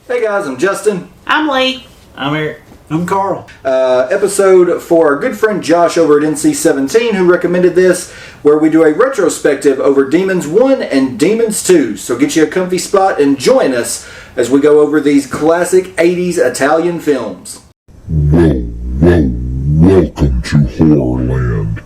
Hey guys, I'm Justin. I'm Lee. I'm Eric. I'm Carl. Episode for our good friend Josh over at NC17 who recommended this, where we do a retrospective over Demons 1 and Demons 2. So get you a comfy spot and join us as we go over these classic 80s Italian films. Welcome to Horrorland.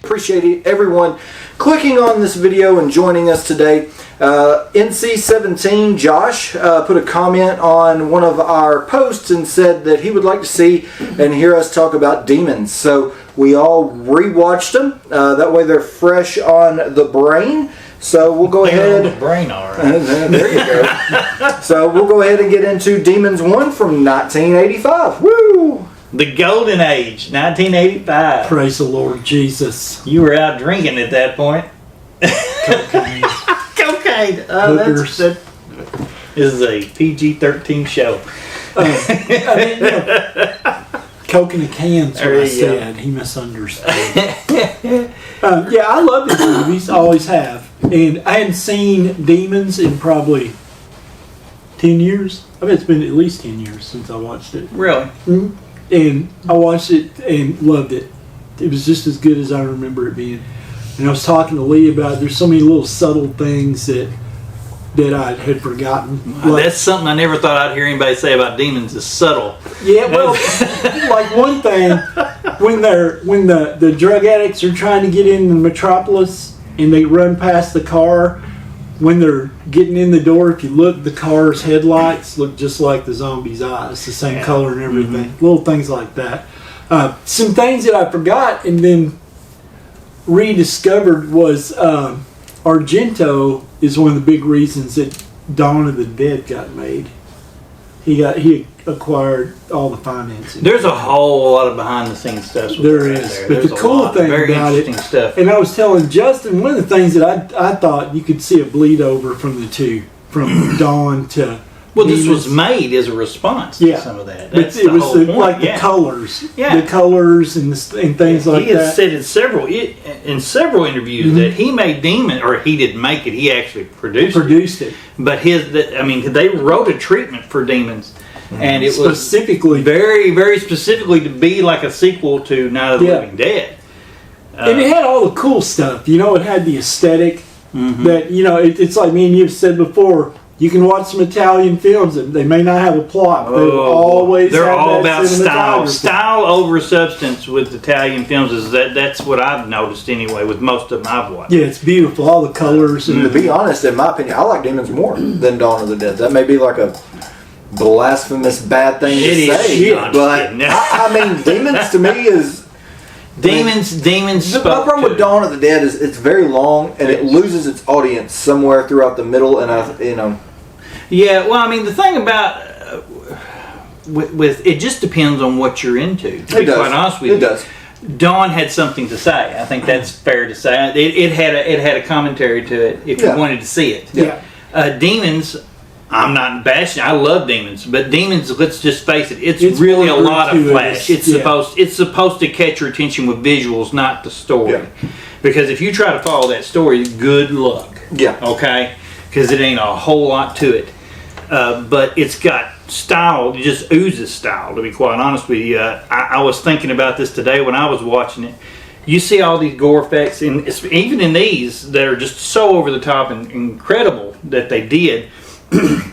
Appreciate everyone clicking on this video and joining us today. NC17 Josh put a comment on one of our posts and said that he would like to see and hear us talk about demons. So we all rewatched them. That way they're fresh on the brain. So we'll go ahead. The brain, all right. There you go. So we'll go ahead and get into Demons 1 from 1985. Woo! The Golden Age, 1985. Praise the Lord Jesus. You were out drinking at that point. Cocaine. Cocaine. Hookers. This is a PG-13 show. Coke in a can's what There I you said. He misunderstood. I love these movies. Always have. And I hadn't seen Demons in probably 10 years. I bet it's been at least 10 years since I watched it. Really? Mm-hmm. And I watched it and loved it. It was just as good as I remember it being. And I was talking to Lee about there's so many little subtle things that I had forgotten. That's something I never thought I'd hear anybody say about demons is subtle. Yeah, well, like one thing, when the drug addicts are trying to get in the metropolis and they run past the car, when they're getting in the door, if you look, the car's headlights look just like the zombie's eyes, the same color and everything. Mm-hmm. Little things like that. Some things that I forgot and then rediscovered was Argento is one of the big reasons that Dawn of the Dead got made. He acquired all the financing. There's a whole lot of behind the scenes stuff. There is. But the cool thing about it, stuff. And I was telling Justin, one of the things that I thought you could see a bleed over from the two, from Dawn to this was made as a response to some of that. That's it was the colors, the colors and things like that. He has said in several interviews that he made Demon, or he didn't make it. He actually produced it. But they wrote a treatment for Demons, and it was specifically very, very specifically to be like a sequel to Night of the Living Dead. And it had all the cool stuff. It had the aesthetic that it's like me and you've said before. You can watch some Italian films and they may not have a plot. But they're all about style. Style over substance with Italian films that's what I've noticed anyway with most of them I've watched. Yeah, it's beautiful. All the colors. And to be honest, in my opinion, I like Demons more than Dawn of the Dead. That may be like a blasphemous bad thing to say, but I mean, Demons to me is... Demons. The problem with Dawn of the Dead is it's very long and it loses its audience somewhere throughout the middle, and Yeah, well, I mean, the thing about with it just depends on what you're into. To be quite honest with you, it does. Dawn had something to say. I think that's fair to say. It had a commentary to it if you wanted to see it. Yeah. Demons. I'm not bashing. I love Demons, but Demons. Let's just face it. It's really a lot of flash. It's supposed to catch your attention with visuals, not the story. Yeah. Because if you try to follow that story, good luck. Yeah. Okay. Because it ain't a whole lot to it. But it's got style. It just oozes style. To be quite honest with you, I was thinking about this today when I was watching it. You see all these gore effects, and even in these that are just so over the top and incredible that they did.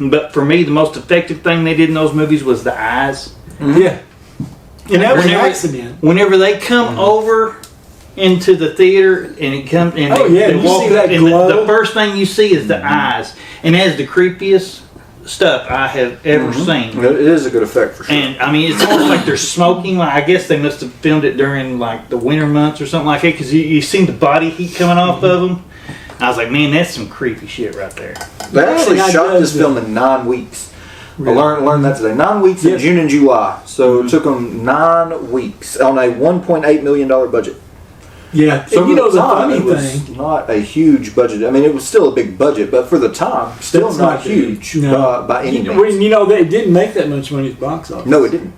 But for me, the most effective thing they did in those movies was the eyes. Mm-hmm. Yeah. And that was an accident. Whenever they come over into the theater and it comes and they walk up, and the first thing you see is the eyes. And that is the creepiest stuff I have ever seen. It is a good effect for sure. And I mean, it's almost like they're smoking. Like, I guess they must have filmed it during like the winter months or something like that, because you seen the body heat coming off of them. I was like, man, that's some creepy shit right there. They actually shot this film in 9 weeks. Really? I learned that today. 9 weeks in June and July. So it took them 9 weeks on a $1.8 million budget. Yeah, so and the funny thing, it was not a huge budget. I mean, it was still a big budget, but for the time, still not huge by any means. They didn't make that much money at the box office. No, it didn't.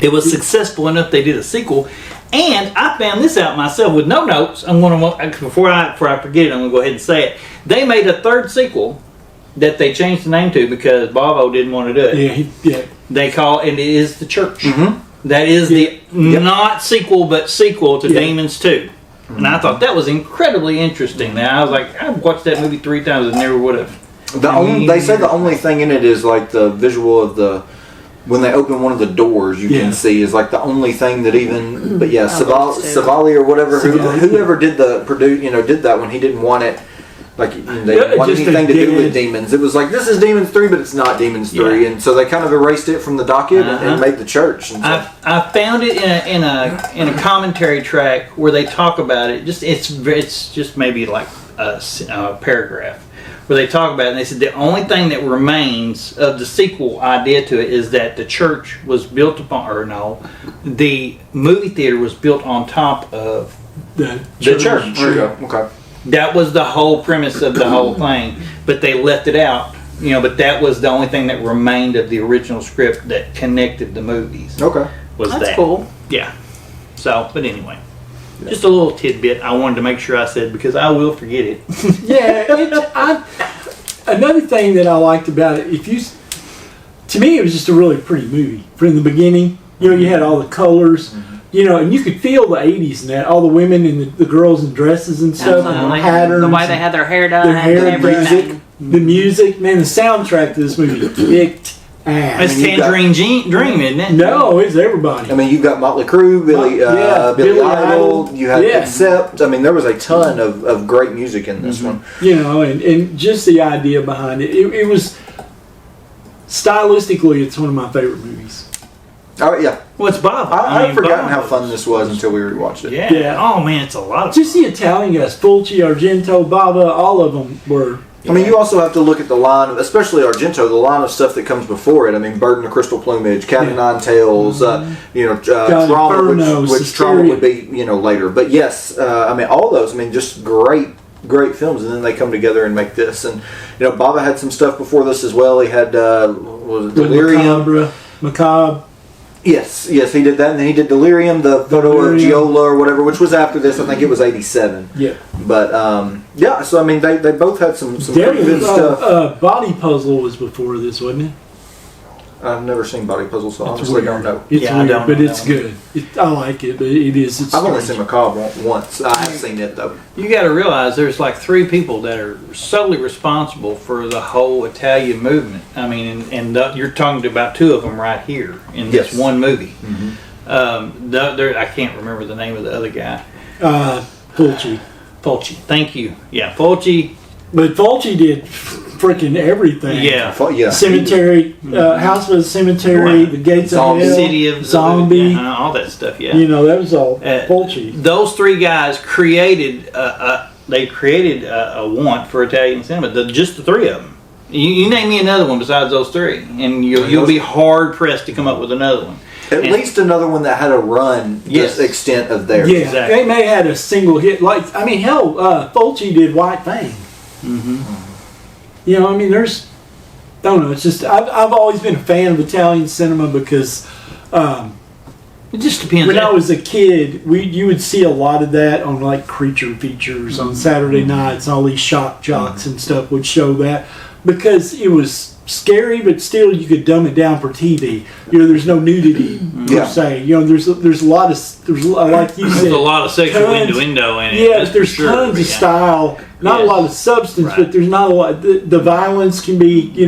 It was successful enough they did a sequel, And I found this out myself with no notes. I'm going to before I forget it, I'm going to go ahead and say it. They made a third sequel that they changed the name to because Bobo didn't want to do it. Yeah. They call it is the Church. Mm-hmm. That is the not sequel but sequel to Demons 2. And I thought that was incredibly interesting. Now I was like, I've watched that movie 3 times and never would have. They say the only thing in it is like the visual of when they open one of the doors, you can see is like the only thing that even. But yeah, Savali or whatever, whoever did did that when he didn't want it. Like they didn't want anything to do with demons. It was like this is Demons 3, but it's not Demons 3, and so they kind of erased it from the docket and made the Church. And so. I found it in a commentary track where they talk about it. It's just maybe like a paragraph where they talk about it, and they said the only thing that remains of the sequel idea to it is that the church was built upon, the movie theater was built on top of the church. There you go. Okay. That was the whole premise of the whole thing, but they left it out. But that was the only thing that remained of the original script that connected the movies. Okay. That's cool. Yeah. So, but anyway, just a little tidbit I wanted to make sure I said because I will forget it. Another thing that I liked about it, to me, it was just a really pretty movie from the beginning. You had all the colors. And you could feel the 80s and that. All the women and the girls in dresses and stuff. And the patterns. The way they had their hair done. The music. Man, the soundtrack to this movie kicked ass. It's Tangerine Dream, isn't it? No, it's everybody. I mean, you've got Motley Crue, Billy Idol. You had Accept. I mean, there was a ton of great music in this one. And just the idea behind it. It was, stylistically, it's one of my favorite movies. Oh, yeah. Well, it's Bob. I'd forgotten how fun this was until we rewatched it. Yeah. Oh, man, it's a lot of just the Italian guys, Fulci, Argento, Bava, all of them were... I mean, you also have to look at the line of, especially Argento, the line of stuff that comes before it. I mean, Bird of Crystal Plumage, Cat of Nine Tails, Trauma, which Trauma would be, later. But yes, I mean, all those, just great films, and then they come together and make this. And, Bava had some stuff before this as well. He had, Delirium. Macabre. Yes, he did that, and then he did Delirium, the photo of Giola or whatever, which was after this. I think it was 87. Yeah. But, so, I mean, they both had some pretty good stuff. Body Puzzle was before this, wasn't it? I've never seen Body Puzzle, so I honestly don't know. It's weird, but it's good. I like it, but it is. It's I've only seen Macabre once. I have seen it, though. You got to realize there's like 3 people that are solely responsible for the whole Italian movement. I mean, and you're talking about 2 of them right here in this one movie. I can't remember the name of the other guy. Fulci. Thank you. Yeah, Fulci. But Fulci did freaking everything. Yeah. Cemetery, House of the Cemetery, The Gates of Hell, City of Zombie, all that stuff. Yeah. That was all Fulci. Those 3 guys created. They created a want for Italian cinema. Just the 3 of them. You name me another one besides those 3, and you'll be hard pressed to come up with another one. At least another one that had a run this extent of theirs. Yeah, exactly. They may have had a single hit. Fulci did White Fang. There's, I don't know. It's just I've always been a fan of Italian cinema because it just depends. When I was a kid, you would see a lot of that on like creature features on Saturday nights. All these shock jocks and stuff would show that because it was scary, but still you could dumb it down for TV. There's no nudity per se. There's a lot of like you said, there's a lot of sexual innuendo in it. Yeah, there's tons of style. Not a lot of substance, but there's not a lot. The violence can be, a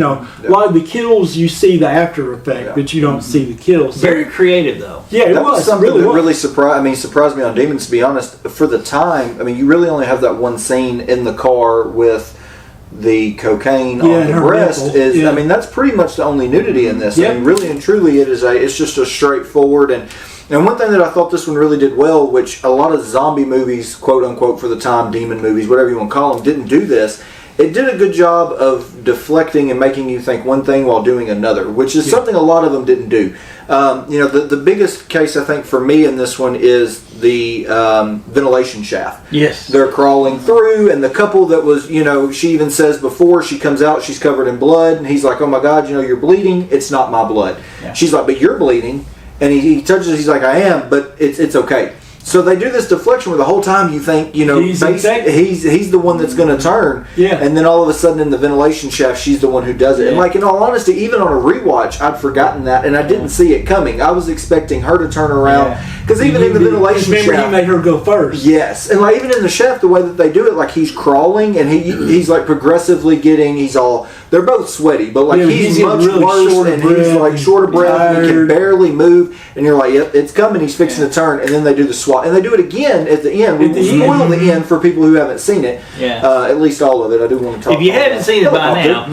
lot of the kills you see the after effect, but you don't see the kills. So, very creative though. Yeah, that was something that really surprised me on Demons. To be honest, for the time, you really only have that one scene in the car with the cocaine on the breast. Nipple. That's pretty much the only nudity in this. Yep. Really and truly, it's just a straightforward and one thing that I thought this one really did well, which a lot of zombie movies, quote unquote, for the time, demon movies, whatever you want to call them, didn't do this. It did a good job of deflecting and making you think one thing while doing another, which is something a lot of them didn't do. The biggest case, I think, for me in this one is the ventilation shaft. Yes. They're crawling through, and the couple that was, she even says before she comes out, she's covered in blood, and he's like, oh my God, you're bleeding. It's not my blood. Yeah. She's like, but you're bleeding. And he touches, he's like, I am, but it's okay. So they do this deflection where the whole time you think, He's he's the one that's going to turn. Yeah. And then all of a sudden in the ventilation shaft, she's the one who does it. Yeah. And like in all honesty, even on a rewatch, I'd forgotten that, and I didn't see it coming. I was expecting her to turn around because even in the ventilation remember shaft, he made her go first. yes, and like even in the shaft, the way that they do it, like he's crawling and he's like progressively getting. They're both sweaty, but like he's much really worse, short of and he's breath, like short of breath, and he can tired. barely move, and you're like, yep, it's coming. He's fixing to turn, and then they do the swat, and they do it again at the end. At the We'll spoil end. the end for people who haven't seen it. Yeah. At least all of it. I do want to talk. If you about haven't that. seen it by Helicopter.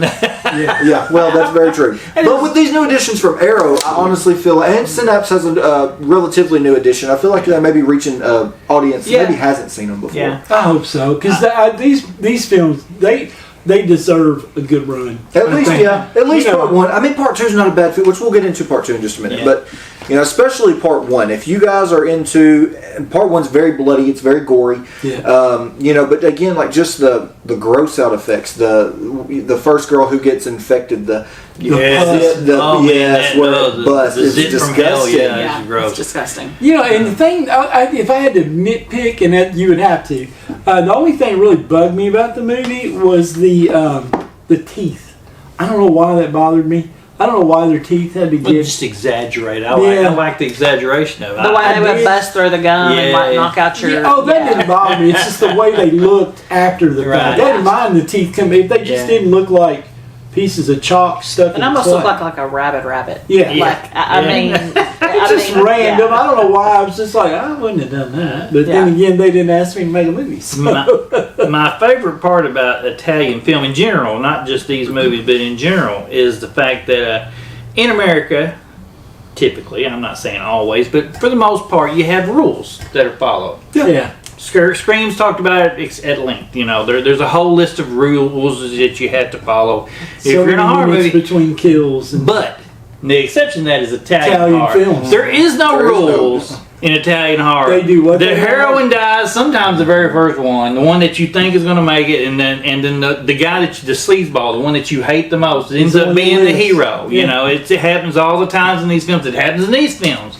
now, Yeah, well, that's very true. But with these new additions from Arrow, I honestly feel, and Synapse has a relatively new addition. I feel like they may be reaching an audience that Yeah. maybe hasn't seen them before. Yeah. I hope so, because these films they deserve a good run. At I least, think. At least You know, part one. I mean, part two is not a bad fit, which we'll get into part two in just a minute. Yeah. But, especially part one. If you guys are into, and part one's very bloody, it's very gory. Yeah. But again, like just the gross out effects. The first girl who gets infected, Yes. where it busts. the It's zit from disgusting. hell, yeah. Yeah, It's gross. it's disgusting. And the thing, if I had to nitpick, and that you would have to, the only thing that really bugged me about the movie was the teeth. I don't know why that bothered me. I don't know why their teeth had to But get. just exaggerate. I Yeah. like the exaggeration of it. The way I they would did. bust through the gum and like Yeah. knock out your. That didn't bother me. It's just the way they looked after the Right. fact. I didn't mind the teeth coming. If they just Yeah. didn't look like pieces of chalk stuck It in almost clay. looked like a rabbit. Yeah. Like I Yeah. mean, It's just random. I don't know why. I was just like, I wouldn't have done that. But then Yeah. again, they didn't ask me to make a movie. So. My favorite part about Italian film in general, not just these movies, but in general, is the fact that in America, typically, I'm not saying always, but for the most part, you have rules that are followed. Yeah. Scream's talked about it at length. There's a whole list of rules that you have to follow if So you're in a many horror minutes movie. between kills. And But the exception to that is Italian Italian horror. films. There is no There is no- rules in Italian horror. They do what the they heroine dies sometimes the very first one, the one that you think is going to make it, and then the guy the sleazeball, the one that you hate the most, ends the up one being who the lives. hero. Yeah. It happens all the times in these films. It happens in these films.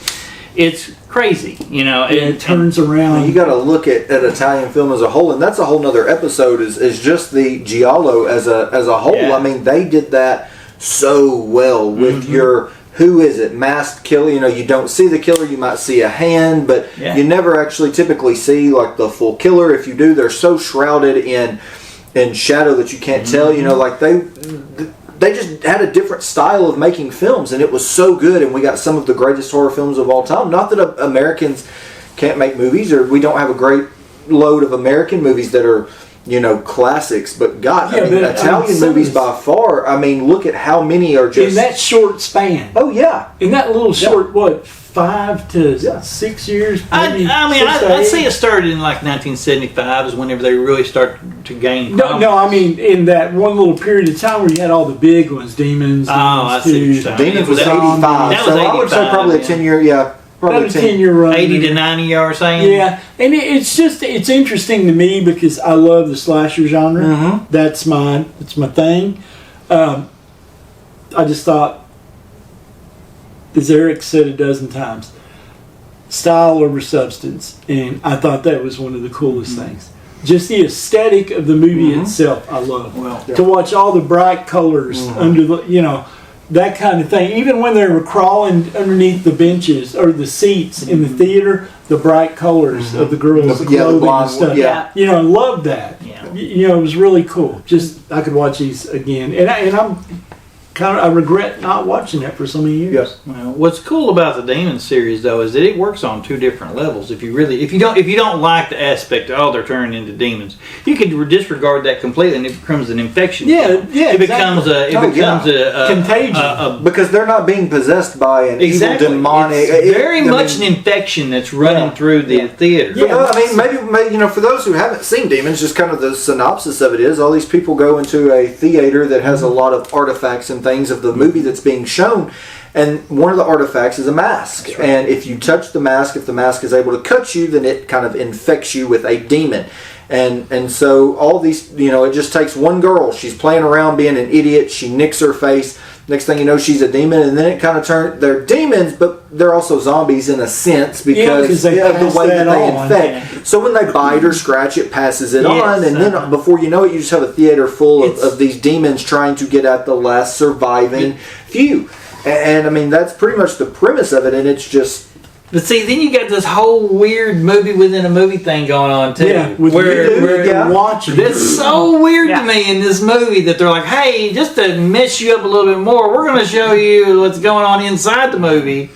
It's crazy, and it turns around. You got to look at Italian film as a whole, and that's a whole nother episode. Is just the giallo as a whole. Yeah. I mean, they did that so well with your who is it masked killer. You don't see the killer. You might see a hand, but Yeah. you never actually typically see like the full killer. If you do, they're so shrouded in shadow that you can't tell. Like they just had a different style of making films, and it was so good. And we got some of the greatest horror films of all time. Not that Americans can't make movies, or we don't have a great load of American movies that are classics. But God, Yeah, but, Italian some movies of by far. I mean, look at how many are just in that short span. Oh yeah, In that little short, 5 to 6 years? maybe I'd 6 to say 8? it started in like 1975 is whenever they really start to gain. No, I mean in that one little period of time where you had all the big ones, Demons. Oh, I see what you're saying. Demons was That was 85. That was So I would say 85, probably a yeah. 10-year. Yeah, probably About a 10-year run. 80 to 90, you are saying? Yeah, and it's interesting to me because I love the slasher genre. Mhm. That's my thing. I just thought, as Eric said a dozen times, style over substance, and I thought that was one of the coolest things. Just the aesthetic of the movie itself, I love. Well, To watch all the bright colors under the, that kind of thing. Even when they were crawling underneath the benches or the seats in the theater, the bright colors of the girls' The clothing blonde, and stuff. yeah. I loved that. Yeah. It was really cool. Just I could watch these again, and I'm I regret not watching that for so many years. Yes. Well, what's cool about the Demon series though is that it works on two different levels. If you don't like the aspect of they're turning into demons, you could disregard that completely, and it becomes an infection. Yeah, It becomes a Contagion. Because they're not being possessed by an exactly evil demonic. It's very much an infection that's running through the theater. Yeah, I mean, maybe for those who haven't seen Demons, just kind of the synopsis of it is all these people go into a theater that has a lot of artifacts and things of the movie that's being shown, and one of the artifacts is a mask. Right. And if you touch the mask, if the mask is able to cut you, then it kind of infects you with a demon. And so all these, it just takes one girl. She's playing around being an idiot. She nicks her face. Next thing you know, she's a demon, and then it kind of turned. They're demons, but they're also zombies in a sense because they of the pass way that that they on. infect. So when they bite or scratch, it passes it Yes, on, and then before you know it, you just have a theater full of these demons trying to get at the last surviving few. And I mean, that's pretty much the premise of it, and it's just. But see, then you got this whole weird movie within a movie thing going on too. Yeah, with where you're watching. It's so weird to me in this movie that they're like, hey, just to mess you up a little bit more, we're going to show you what's going on inside the movie,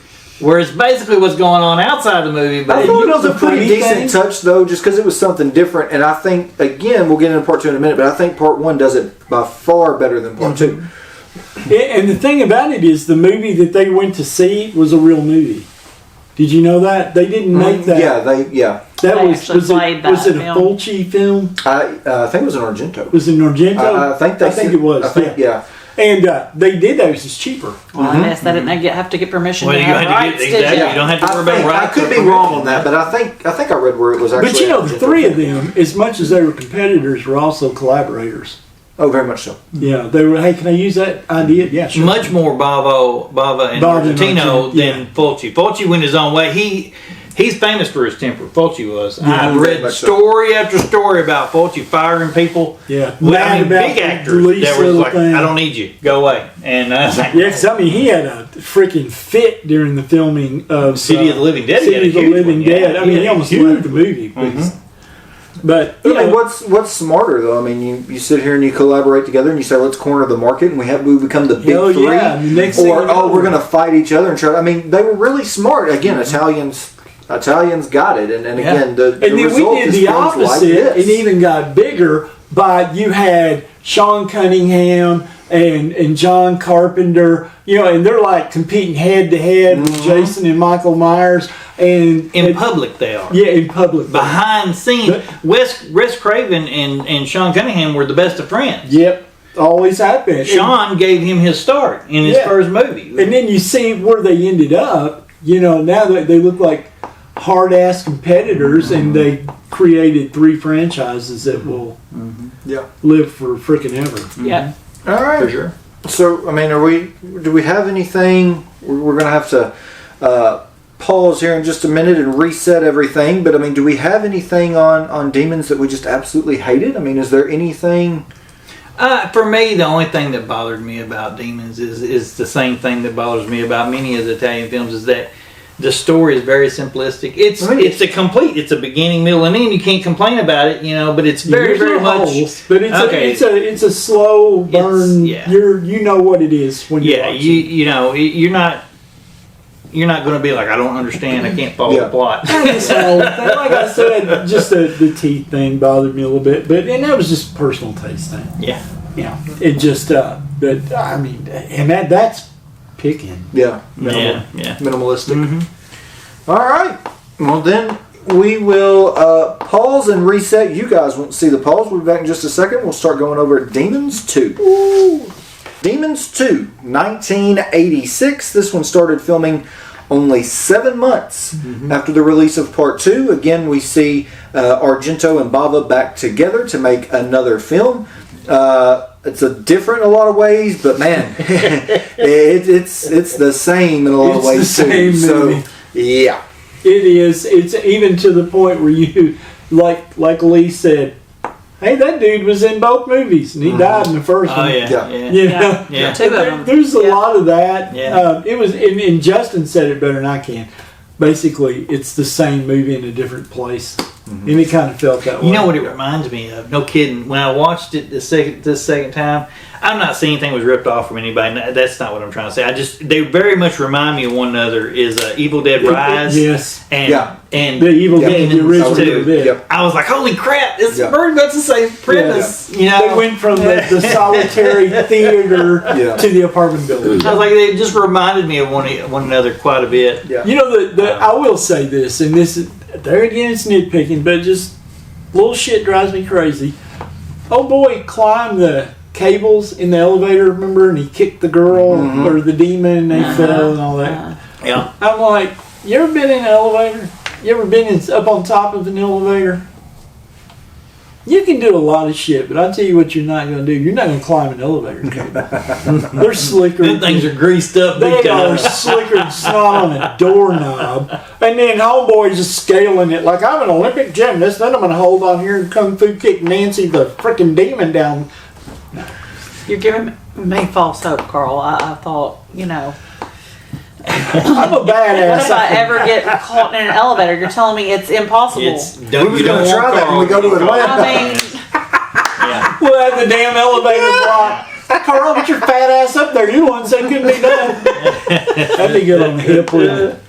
where it's basically what's going on outside the movie. But I thought it was a funny pretty decent thing? touch, though, just because it was something different. And I think, again, we'll get into part 2 in a minute, but I think part 1 does it by far better than part 2. And the thing about it is, the movie that they went to see was a real movie. Did you know that they didn't make that? Yeah. That They was actually played that was it a film. Fulci film? I think it was an Argento. Was it an Argento? I think it was. I think, yeah. And they did that. It was cheaper. Well, I guess they didn't have to get permission Well, to you have had to rights, get did exactly. you? You don't have to worry about I rights. could or be permission. wrong on that, but I think I read where it was actually. But you know, the Argento three of film. them, as much as they were competitors, were also collaborators. Oh, very much so. Yeah, they were. Hey, can I use that idea? Yeah, sure. Much more Bava and Bava and Argentino Argentino, yeah. than Fulci. Fulci went his own way. He's famous for his temper. Fulci was. Yeah, I've very read much so. story after story about Fulci firing people. Yeah, Well, mad I mean, about big the actors least that was little like, thing. I don't need you. Go away. And I was like, Yeah, because I mean, he had a freaking fit during the filming of City of the Living Dead. He had City a of the huge Living one, yeah. Dead. I mean, he almost Huge. left the movie. But you I mean, know, what's smarter though? I mean, you sit here and you collaborate together and you say, let's corner the market, and we become the big Hell three. yeah, the next thing Or you know- we're going to fight each other and try. I mean, they were really smart. Again, Italians got it, and again, the and then result we did is the films like opposite. this. It even got bigger. By you had Sean Cunningham and John Carpenter, you know, and they're like competing head to head with Jason and Michael Myers, and In public, they are. yeah, in public. Behind the scenes, Wes Craven and Sean Cunningham were the best of friends. Yep, always have been. Sean gave him his start in his Yeah. first movie. And then you see where they ended up. You know, now that they look like hard ass competitors, and they created 3 franchises that will Yeah. live for freaking ever. Yeah. All right. For sure. So, I mean, do we have anything? We're going to have to pause here in just a minute and reset everything. But I mean, do we have anything on Demons that we just absolutely hated? I mean, is there anything? For me, the only thing that bothered me about Demons is the same thing that bothers me about many of the Italian films, is that the story is very simplistic. It's a beginning, middle, and end. You can't complain about it, you know. But it's very, There's very no much. holes, but Okay. it's a slow burn. yeah. You know what it is when you Yeah, watch you know you're not going to be like, I don't understand. I can't follow Yeah. the plot. it. So, like I said, just the teeth thing bothered me a little bit, and that was just a personal taste thing. Yeah. You know, it just but I mean, and that's picking. Yeah. Yeah. Minimalistic. All right. Well, then we will pause and reset. You guys won't see the pause. We'll be back in just a second. We'll start going over Demons 2. Ooh. Demons 2, 1986. This one started filming only 7 months after the release of Part 2. Again, we see Argento and Bava back together to make another film. It's a different in a lot of ways, but man, it's the same in a lot of It's ways the too. same movie. So yeah, It is. It's even to the point where you, like Lee said, hey, that dude was in both movies, and he died in the first Oh one. yeah. You know? Yeah. Two of them. There's a lot of that. Yeah. It was, and Justin said it better than I can. Basically, it's the same movie in a different place, and it kind of felt that way. You know what it reminds me of? No kidding. When I watched it this second time, I'm not saying anything was ripped off from anybody. That's not what I'm trying to say. They very much remind me of one another. Is Evil Dead Rise? Yes. And The Evil Dead, the Demons original too. Evil Dead. Yep. I was like, holy crap! It's Yeah. very much the same premise. You know, They went from the solitary theater Yeah. to the apartment building. I was like, they just reminded me of one another quite a bit. yeah. You know, I will say this, and this is, there again, it's nitpicking, but just little shit drives me crazy. Oh boy, climbed the cables in the elevator, remember? And he kicked the girl or the demon, and they fell and all that. Yeah. I'm like, you ever been in an elevator? You ever been up on top of an elevator? You can do a lot of shit, but I'll tell you what you're not going to do. You're not going to climb an elevator cable. They're slicker. Them things are greased up big They time. are slicker than snot on a doorknob. And then homeboy's just scaling it like I'm an Olympic gymnast. Then I'm going to hold on here and kung fu kick Nancy the freaking demon down. You're giving me false hope, Carl. I thought, I'm a what badass. if I ever get caught in an elevator? You're telling me it's impossible. We was going to try that when we go to Atlanta. I mean, Yeah. We'll have the damn elevator block. Carl, get your fat ass up there. You the one said couldn't be done. That'd be good on the hip, wouldn't it?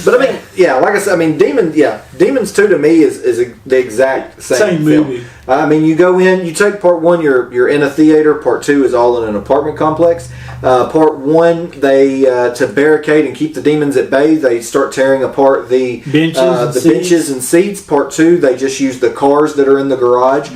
But I mean, yeah, like I said, I mean, Demons 2 to me is the exact same film. movie. I mean, you go in, you take part 1, you're in a theater. Part 2 is all in an apartment complex. Part 1, they to barricade and keep the demons at bay, they start tearing apart the benches and seats. Part 2, they just use the cars that are in the garage.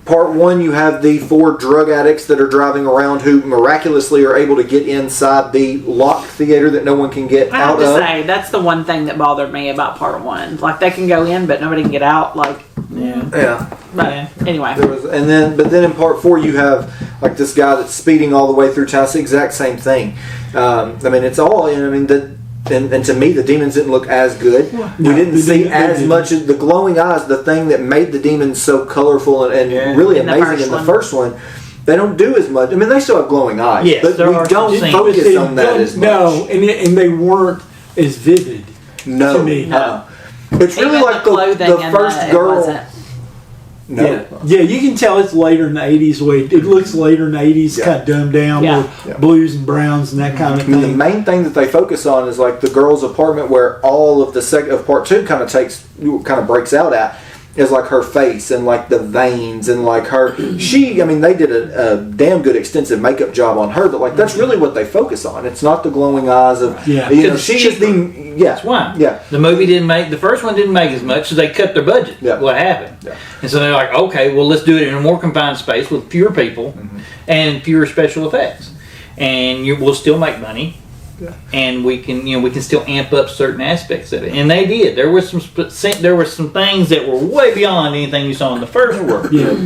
Part 1, you have the 4 drug addicts that are driving around who miraculously are able to get inside the locked theater that no one can get I have out to of. say, that's the one thing that bothered me about part 1. Like, they can go in, but nobody can get out. Like, Yeah. but anyway. But then in part 4, you have like this guy that's speeding all the way through town. It's the exact same thing. I mean, it's all. And to me, the demons didn't look as good. We didn't see as much of the glowing eyes. The thing that made the demons so colorful and really amazing in the first one. They don't do as much. I mean, they still have glowing eyes, Yes, but there we are don't some focus They on that don't- as much. No, and they weren't as vivid. No, to me. No. It's really Even like the clothing the and first it girl. wasn't. No. Yeah, you can tell it's later in the 80s. It looks later in the 80s, Yeah. kind of dumbed down Yeah. with Yeah. blues and browns and that kind of I mean, the thing. main thing that they focus on is like the girl's apartment, where all of the of part 2 kind of breaks out at, is like her face and like the veins and like her. They did a damn good extensive makeup job on her, but like that's really what they focus on. It's not the glowing eyes of Yeah. she is the That's why. Yeah. The movie the first one didn't make as much, so they cut their budget. Yeah. What happened? Yeah. And so they're like, okay, well, let's do it in a more confined space with fewer people and fewer special effects, and we'll still make money. Yeah. And we can still amp up certain aspects of it, and they did. There were some things that were way beyond anything you saw in the first one. Yeah.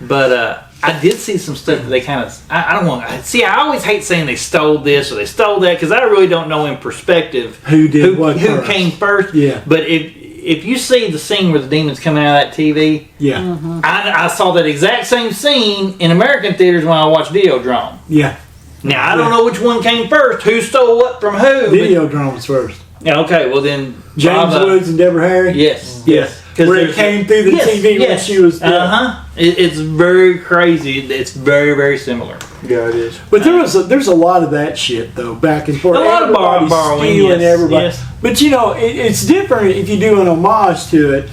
But I did see some stuff that they kind of. I don't want. See, I always hate saying they stole this or they stole that, because I really don't know in perspective Who did what who first. came first. Yeah. But if you see the scene where the demon's coming out of that TV, Yeah. I saw that exact same scene in American theaters when I watched Videodrome. Yeah. Now I don't know which one came first, who stole what from who. Videodrome was first. Yeah, okay, well then James Bravo. Woods and Deborah Harry? Yes. Yes. Where it there's- came through the TV when she was dead. It's very crazy. It's very, very similar. Yeah, it is. But there's a lot of that shit though, back and forth. A lot of Everybody's borrowing, stealing yes, everybody. yes. But it's different if you do an homage to it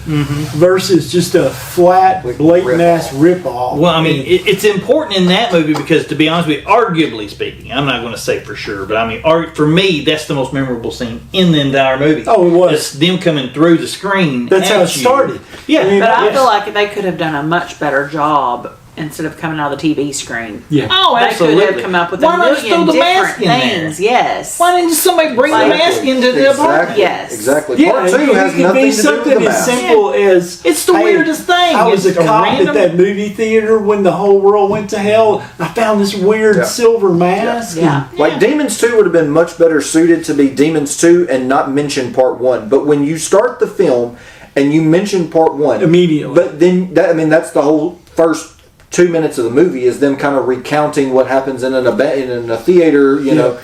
versus just a flat, Like blatant ass rip-off. Well, I mean, it's important in that movie because, to be honest with you, arguably speaking, I'm not going to say for sure, but I mean, for me, that's the most memorable scene in the entire movie. Oh, it was. It's them coming through the screen. That's at how it you. started. Yeah, I mean, But I yes. feel like they could have done a much better job instead of coming out of the TV screen. Yeah. Oh, They absolutely. could have come up with Why a not just million throw the different mask in there? things. Yes. Why didn't just somebody bring the mask into the apartment? Yes. Exactly. Yeah, Part 2 it has could nothing be to do with something the as mask. simple as It's the hey, weirdest thing. I was It's a cop random- at that movie theater when the whole world went to hell. I found this weird Yeah. silver mask. Yeah. Like Demons 2 would have been much better suited to be Demons 2 and not mention part 1. But when you start the film and you mention part 1 Immediately. but then that's the whole first 2 minutes of the movie is them kind of recounting what happens in a theater, you know.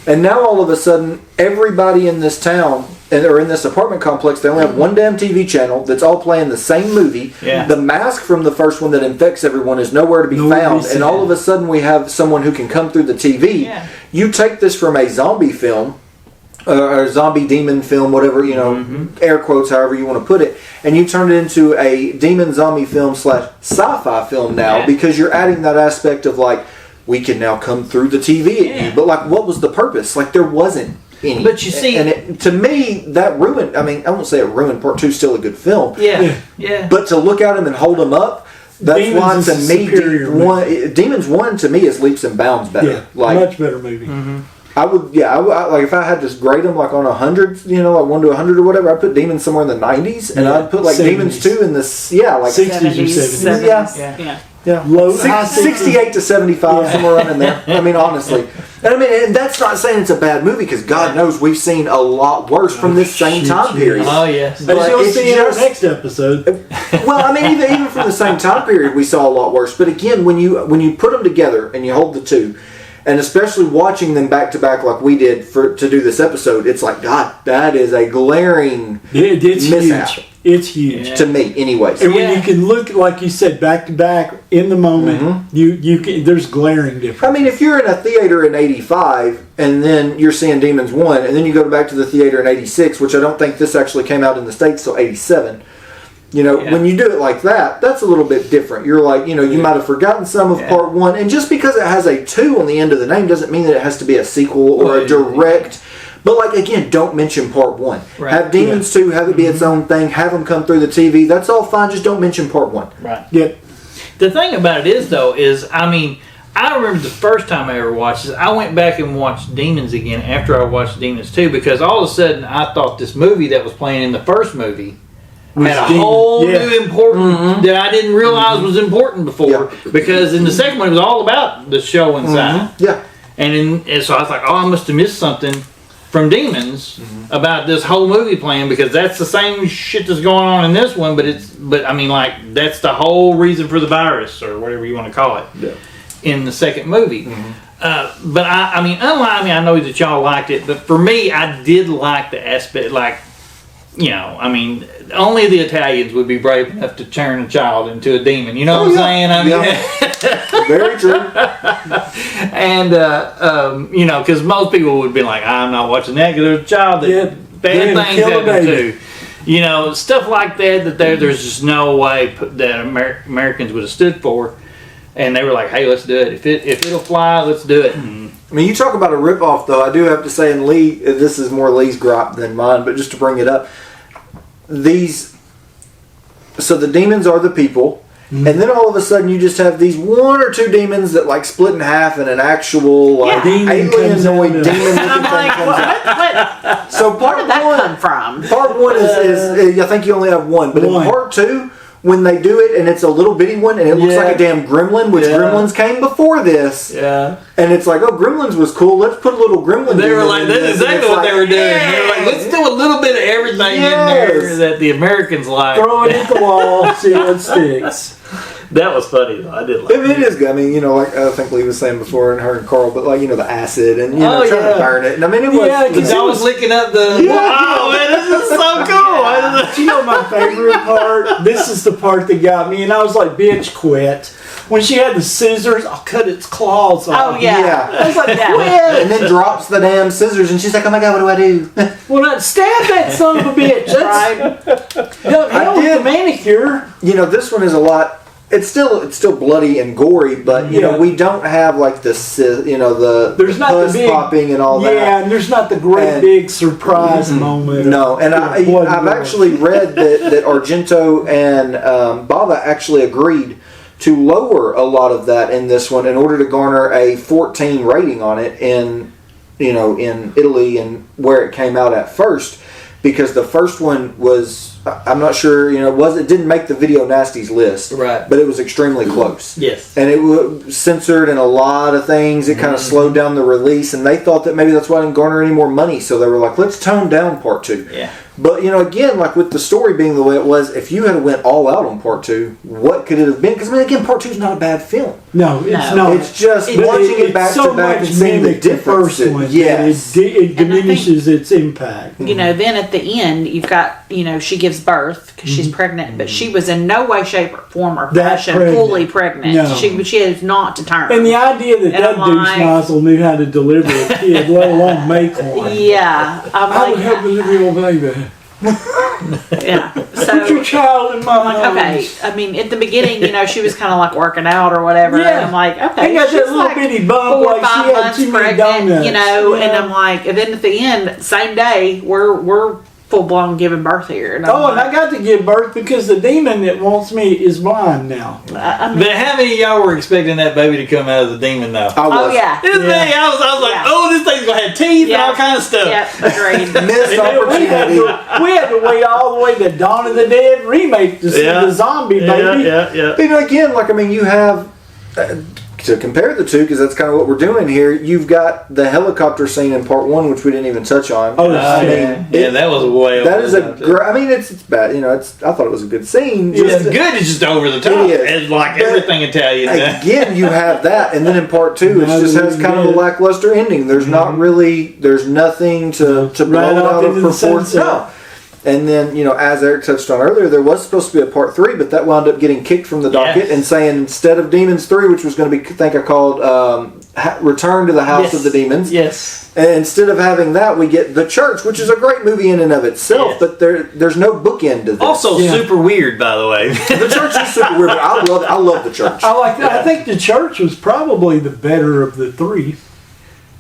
And now all of a sudden everybody in this town or in this apartment complex, they only have one damn TV channel that's all playing the same movie. Yeah. The mask from the first one that infects everyone is nowhere to be Nowhere to be found. seen. And all of a sudden we have someone who can come through the TV. Yeah. You take this from a zombie film, or zombie demon film, whatever, you know, air quotes, however you want to put it, and you turn it into a demon zombie film / sci-fi film now, Yeah. because you're adding that aspect of like, we can now come through the TV at Yeah. you. But like, what was the purpose? Like, there wasn't any. But you see- and to me, that ruined, I mean, I won't say it ruined, part 2 is still a good film, Yeah, yeah. but to look at him and hold him up, that's Demons why is to me, superior movie. Demons 1 to me is leaps and bounds better. Yeah, Like, much better movie. I would, like if I had to grade them like on 100, like 1 to 100 or whatever, I'd put Demons somewhere in the 90s, and I'd put like 70s. Demons 2 in this, like 60s or 70s. Yeah. High 68 to 75, somewhere around in there. I mean, honestly. And that's not saying it's a bad movie, because God knows we've seen a lot worse from this same time period. Oh, yes. But you'll it's see in our just- next episode. Well, I mean, even from the same time period, we saw a lot worse. But again, when you put them together and you hold the two, and especially watching them back to back like we did to do this episode, it's like, God, that is a glaring It's mishap. huge. It's huge. To me, anyways. And when you can look, like you said, back to back in the moment, you can. There's glaring difference. I mean, if you're in a theater in 85 and then you're seeing Demons 1 and then you go back to the theater in 86, which I don't think this actually came out in the States till 87, when you do it like that, that's a little bit different. You're like, you might have forgotten some of part 1, and just because it has a 2 on the end of the name doesn't mean that it has to be a sequel or a direct. But like, again, don't mention part 1. Right. Have Demons 2, have it be its own thing, have them come through the TV. That's all fine, just don't mention part 1. Right. Yep. The thing about it is, though, I remember the first time I ever watched this, I went back and watched Demons again after I watched Demons 2, because all of a sudden I thought this movie that was playing in the first movie had a whole new important that I didn't realize was important before, because in the second one it was all about the show inside. Yeah. And so I was like, oh, I must have missed something from Demons about this whole movie plan, because that's the same shit that's going on in this one, but I mean, like, that's the whole reason for the virus or whatever you want to call it in the second movie. But I mean, unlike me, I know that y'all liked it, but for me, I did like the aspect, like, I mean, only the Italians would be brave enough to turn a child into a demon. You know what I'm saying? I mean, Very true. and because most people would be like, I'm not watching that because there's a child that bad things happen to. Stuff like that there's just no way that Americans would have stood for, and they were like, hey, let's do it. If it'll fly, let's do it. And, I mean, you talk about a ripoff, though. I do have to say, and Lee, this is more Lee's gripe than mine, but just to bring it up, so the demons are the people, and then all of a sudden you just have these 1 or 2 demons that like split in half, and an actual alienoid demon. And I'm like, what? So Where did that come from? Part 1 is I think you only have 1, but in part 2, when they do it, and it's a little bitty one, and it looks like a damn gremlin, which Gremlins came before this. Yeah. And it's like, oh, Gremlins was cool. Let's put a little gremlin. They were like, that's exactly what they were doing. They were like, let's do a little bit of everything in there that the Americans like. Throw it at the wall, see what sticks. That was funny, though. I did like It is good. I mean, like I think Lee was saying before, and her and Carl, but like, the acid and, trying to burn it. And I mean, it was. Yeah, because I was licking up the. Wow, man, this is so cool. Do you know my favorite part? This is the part that got me, and I was like, bitch, quit. When she had the scissors, I'll cut its claws off. Oh, yeah. I was like, quit. And then drops the damn scissors, and she's like, oh my God, what do I do? Well, not stab that son of a bitch. That's hell with the manicure. This one is a lot. It's still bloody and gory, but we don't have like the There's not pus the big popping and all that. Yeah, and there's not the great big surprise moment. No, and I've actually read that Argento and Bava actually agreed to lower a lot of that in this one in order to garner a 14 rating on it in Italy and where it came out at first, because the first one was. I'm not sure, it didn't make the video nasties list, right? But it was extremely close. Yes, and it was censored in a lot of things. It kind of slowed down the release, and they thought that maybe that's why it didn't garner any more money. So they were like, let's tone down part 2. Yeah. But again, like with the story being the way it was, if you had went all out on part 2, what could it have been? Because again, part 2 is not a bad film. No, it's not. It's just watching it back to back and seeing the difference. Yes, it diminishes its impact. Then at the end, you've got she gives birth because she's pregnant, but she was in no way, shape, or form or fashion fully pregnant. No. She is not to term. And the idea that douche nozzle knew how to deliver a kid, let alone make one. Yeah, I would help deliver your baby. Yeah. So put your child in my arms. Okay. I mean, at the beginning, she was kind of like working out or whatever. Yeah. And I'm like, okay, I got she's that little like bitty bump 4 or like 5 she had months too many pregnant, donuts. and I'm like, and then at the end, same day, we're full blown giving birth here. And and I got to give birth because the demon that wants me is mine now. I mean, But how many of y'all were expecting that baby to come out of the demon though? I was. oh yeah. This thing, I was like, Yeah. oh, this thing's gonna have teeth and all kind of stuff. Yep, agreed. Missed And then opportunity. we had to wait all the way to Dawn of the Dead remake to see the zombie baby. Yeah. You know, again, like, I mean, you have, to compare the two, because that's kind of what we're doing here, you've got the helicopter scene in part one, which we didn't even touch on. Oh, I yeah. mean, Yeah, that was way over that is the a top, too. great, I mean, it's bad, you know, I thought it was a good scene. It's good, it's just over the top. It is. It's like But everything Italian. Again, you have that, and then in part two, it No, just has kind of a yeah. lackluster ending. There's not really, there's nothing to blow Right it off out of into the proportion. sunset. No. And then, you know, as Eric touched on earlier, there was supposed to be a part three, but that wound up getting kicked from the docket Yes. and saying instead of Demons 3, which was going to be, I think I called Return to the House of the Demons. Yes. And instead of having that, we get The Church, which is a great movie in and of itself, Yes. but there's no bookend to this. Also Yeah. super weird, by the way. The Church is super weird, but I love The Church. I like that. I think the church was probably the better of the three.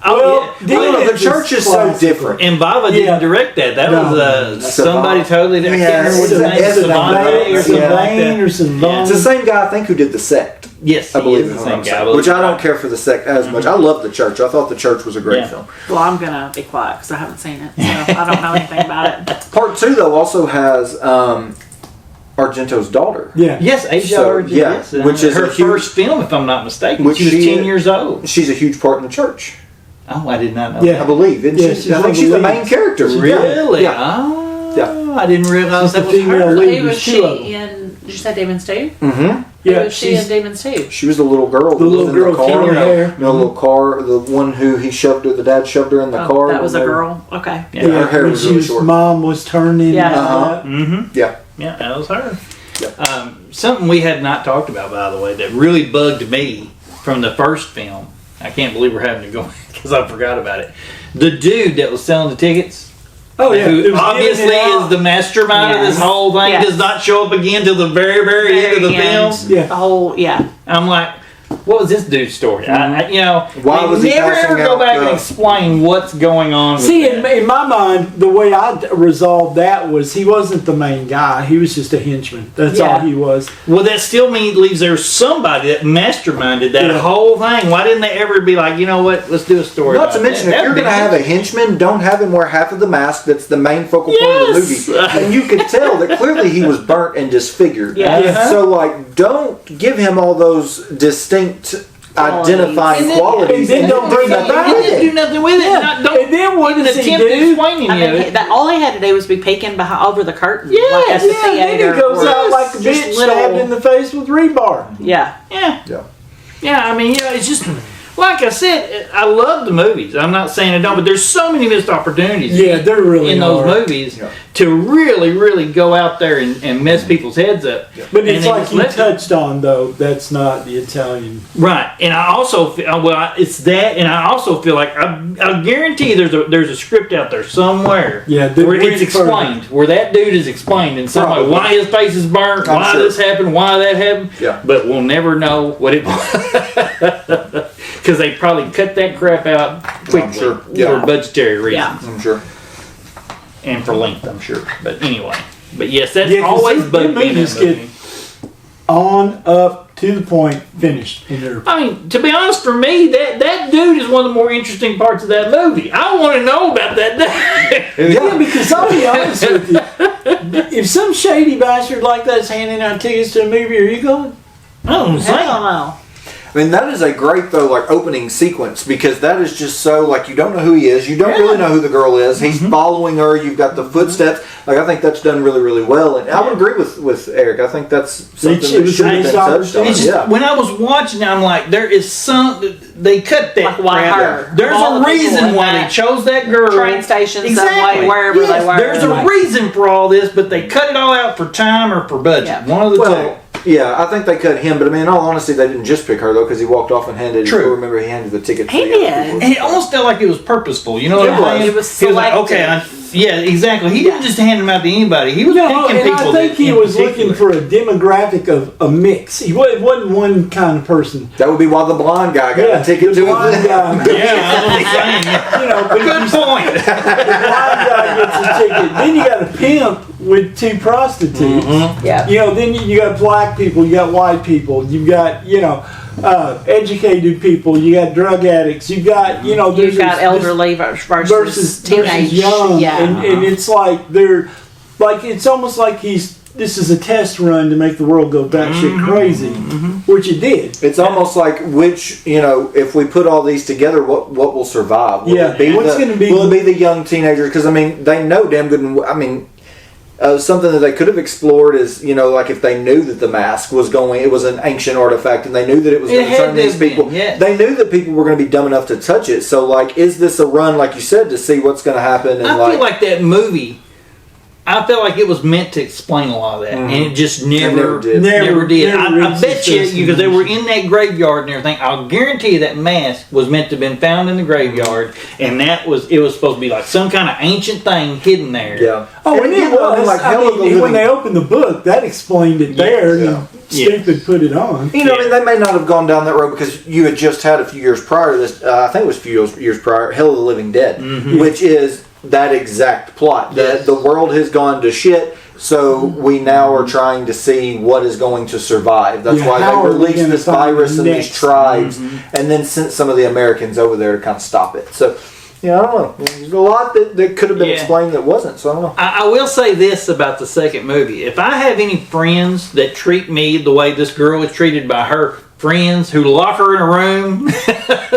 Oh, I don't know, The Church is so classical. different. And Bava Yeah. didn't direct that. That No. was somebody totally. I can't remember what his name is. Savante Savante or something like Savane or that. Savane. It's the same guy, I think, who did The Sect. Yes, I believe he is is what the I'm same guy. saying. Which I don't care for The Sect as much. I love The Church. I thought The Church was a great Yeah. film. Well, I'm gonna be quiet because I haven't seen it, so I don't know anything about it. Part two, though, also has Argento's daughter. Yeah. Yes, Asia So, Argent, yeah, yes. which is her a huge- first film, if I'm not mistaken. Which She was she 10 years old. She's a huge part in The Church, Oh, I did not know. Yeah. I believe. Isn't Yeah, she? she's I one think of she's the the main leads. character. Really? Yeah. Oh, Yeah. I didn't realize She's that the was female her. lead. Who was There's she two of them. in? Did you say Demons 2? Mm-hmm. Yeah, Who was she in she's Demons 2? She was the little girl. The that little was in girl, the car. curly hair. You know, the little car. The one who he shoved her. The dad shoved her in the car. That was a when they- girl. Okay. Yeah. Her hair when was really she's short. mom was turning. Yeah. and all Uh-huh. that. Mm-hmm. Yeah. Yeah, that was her. Yeah. Something we had not talked about, by the way, that really bugged me from the first film. I can't believe we're having to go because I forgot about it. The dude that was selling the tickets, Oh yeah, It who was obviously giving it out. is the mastermind of this Yes. whole thing, Yes. does not show up again till the very, very end of the film. Yeah. The whole, yeah. I'm like, what was this dude's story? You know, Why they was he never passing ever go out back the- and explain what's going on. With See, that. in my mind, the way I resolved that was he wasn't the main guy. He was just a henchman. That's Yeah. all he was. Well, that still leaves there somebody that masterminded that Yeah. whole thing. Why didn't they ever be like, you know what, let's do a story Not about to mention, that. if you're That'd going to be have a henchman, don't have him wear half of the mask that's the main focal point of the Yes. movie. And you could tell that clearly he was burnt and disfigured. Yeah. Uh-huh. So, like, don't give him all those distinct identifying And then- qualities. and then don't bring nothing it back. You with didn't do it. nothing with it. Yeah. Not, don't And then what even does he attempt to do? explain any I of mean, it. that all he had to do was be peeking behind over the curtain. Yes. Like at the Yeah, then theater. he goes or out like a just bitch little- stabbed in the face with rebar. Yeah. Yeah. Yeah. Yeah, I mean, you know, it's just, like I said, I love the movies. I'm not saying I don't, but there's so many missed opportunities Yeah, they're really in those hard. movies Yeah. to really, really go out there and mess people's heads up. But And it's they like just you let it. touched on, though. That's not the Italian. Right, and I also feel it's that, and I also feel like I guarantee there's a script out there somewhere, Yeah, that where went it's explained, where that dude is explained in some way Probably. why his face is burnt, I'm why sure. this happened, why that happened. Yeah. But we'll never know what it was because they probably cut that crap out quickly sure. Yeah. for budgetary reasons Yeah. I'm sure. and for length, I'm sure. But anyway, but yes, that's Yeah, 'cause always them bugged me in movies that get- movie. On, up, to the point, finished. And they're I mean, to be honest, for me, that dude is one of the more interesting parts of that movie. I want to know about that dude. Yeah, because I'll be honest with you. If some shady bastard like that's handing out tickets to a movie, are you going? I don't Hell know. no. I mean, that is a great, though, like, opening sequence because that is just so, like, you don't know who he is. You don't really know who the girl is. He's following her. You've got the footsteps. Like, I think that's done really, really well. And I would agree with Eric. I think that's something It that was should a have been missed touched on. opportunity. It's just, Yeah. when I was watching it, I'm like, there is they cut that Like, why crap. her? There's All a the people reason in why they that chose that girl. train station, Exactly. subway, wherever Yes, they were. There's a Like, reason for all this, but they cut it all out for time or for budget. Yeah. One of the Well, yeah, I think they cut him, but I mean, in all honesty, they didn't just pick her though, because he walked off and handed. True. I remember he handed the ticket. He to the other did. people. two. And it almost felt like it was purposeful. You know what It I'm was. saying? It was He was like, selective. okay, Yeah, exactly. He didn't just hand them out to anybody. He was picking and people. I think he was looking for a demographic of a mix. He wasn't one kind of person. That would be why the blonde guy got a ticket to the blind it. guy. Yeah, I was saying. You know, but Good point. the blind guy gets a ticket. Then you got a pimp with 2 prostitutes. Mm-hmm. Yeah. You know, then you got black people, you got white people, you got, educated people, you got drug addicts, you got, You've got elderly versus teenage. young. Yeah. And it's like it's almost like this is a test run to make the world go batshit crazy, which it did. It's almost like if we put all these together, what will survive? Will it be what's going to be? Will it be the young teenagers? Because they know damn good. Something that they could have explored is, like if they knew that the mask it was an ancient artifact, and they knew that it was going to turn these people. Yes. They knew that people were going to be dumb enough to touch it. So, like, is this a run, like you said, to see what's going to happen? And I feel like that movie. I felt like it was meant to explain a lot of that, and it just never did. I bet you, because they were in that graveyard and everything, I'll guarantee you that mask was meant to have been found in the graveyard, and it was supposed to be like some kind of ancient thing hidden there. Yeah. Oh, and it was. When they opened the book, that explained it there. Yeah. Stupid put it on. They may not have gone down that road because you had just had a few years prior to this. I think it was a few years prior. Hell of the Living Dead, which is that exact plot. That the world has gone to shit, so we now are trying to see what is going to survive. That's why they released this virus and these tribes, and then sent some of the Americans over there to kind of stop it. So, I don't know. There's a lot that could have been explained that wasn't. So I don't know. I will say this about the second movie: if I have any friends that treat me the way this girl was treated by her friends, who lock her in a room